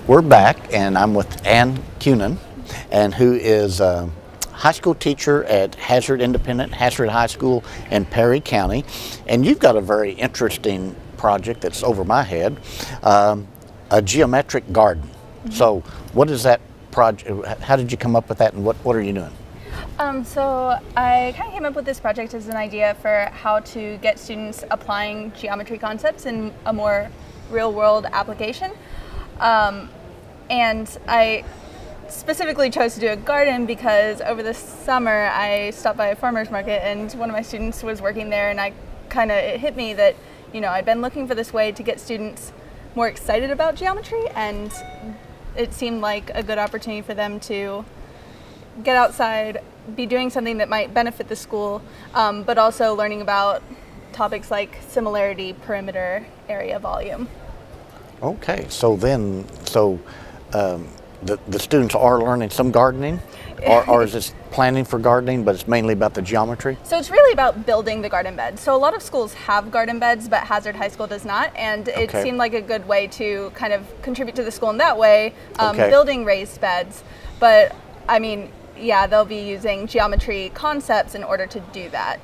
We're back, and I'm with Ann Kuhnen, and who is a high school teacher at Hazard High School in Perry County. And you've got a very interesting project that's over my head, a geometric garden. Mm-hmm. So what is that project? How did you come up with that, and what are you doing? So I kind of came up with this project as an idea for how to get students applying geometry concepts in a more real-world application. And I specifically chose to do a garden because over the summer I stopped by a farmer's market and one of my students was working there, and it hit me that, I'd been looking for this way to get students more excited about geometry, and it seemed like a good opportunity for them to get outside, be doing something that might benefit the school, but also learning about topics like similarity, perimeter, area, volume. Okay, so the students are learning some gardening, or is this planning for gardening, but it's mainly about the geometry? So it's really about building the garden bed. So a lot of schools have garden beds, but Hazard High School does not, and it seemed like a good way to kind of contribute to the school in that way, building raised beds. But they'll be using geometry concepts in order to do that.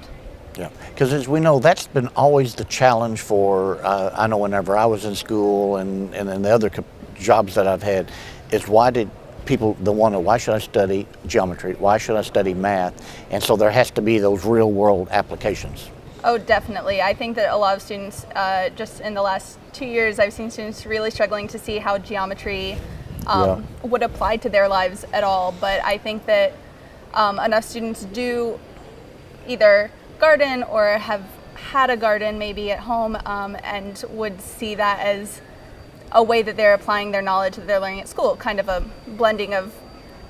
Yeah, because as we know, that's been always the challenge for, I know whenever I was in school and in the other jobs that I've had, is why should I study geometry? Why should I study math? And so there has to be those real world applications. Oh, definitely. I think that a lot of students, just in the last 2 years, I've seen students really struggling to see how geometry would apply to their lives at all. But I think that enough students do either garden or have had a garden maybe at home, and would see that as a way that they're applying their knowledge that they're learning at school, kind of a blending of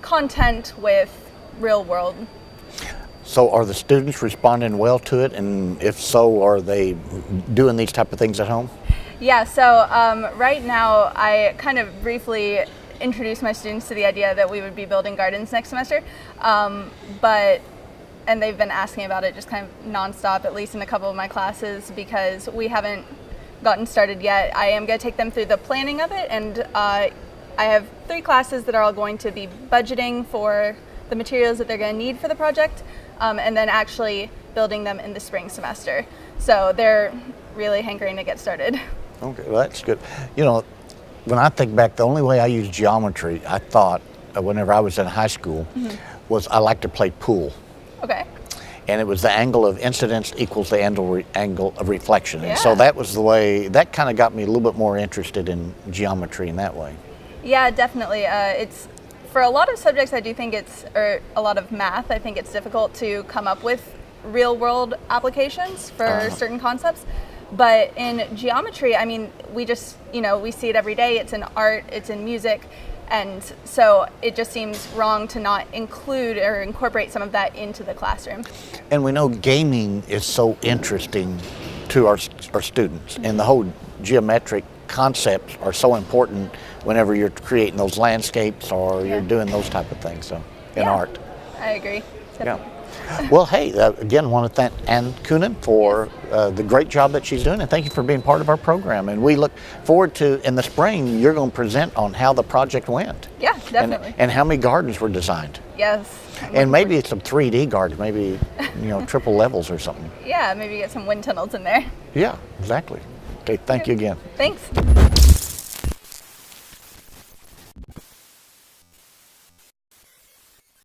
content with real world. So are the students responding well to it, and if so, are they doing these type of things at home? Yeah, so right now I kind of briefly introduced my students to the idea that we would be building gardens next semester, and they've been asking about it just kind of nonstop, at least in a couple of my classes, because we haven't gotten started yet. I am going to take them through the planning of it, and I have 3 classes that are all going to be budgeting for the materials that they're going to need for the project, and then actually building them in the spring semester. So they're really hankering to get started. Okay, well, that's good. When I think back, the only way I used geometry, I thought, whenever I was in high school, was I liked to play pool. Okay. And it was the angle of incidence equals the angle of reflection. Yeah. And so that was the way, that kind of got me a little bit more interested in geometry in that way. Yeah, definitely. It's, for a lot of subjects, I do think or a lot of math, I think it's difficult to come up with real world applications for certain concepts. But in geometry, we just, we see it every day. It's in art, it's in music. And so it just seems wrong to not include or incorporate some of that into the classroom. And we know gaming is so interesting to our students, and the whole geometric concepts are so important whenever you're creating those landscapes or you're doing those type of things in art. I agree. Definitely. Yeah. Well, hey, again, I want to thank Ann Kuhnen for the great job that she's doing, and thank you for being part of our program. And we look forward to, in the spring, you're going to present on how the project went. Yeah, definitely. And how many gardens were designed. Yes. And maybe some 3D gardens, maybe, triple levels or something. Yeah, maybe get some wind tunnels in there. Yeah, exactly. Okay, thank you again. Thanks.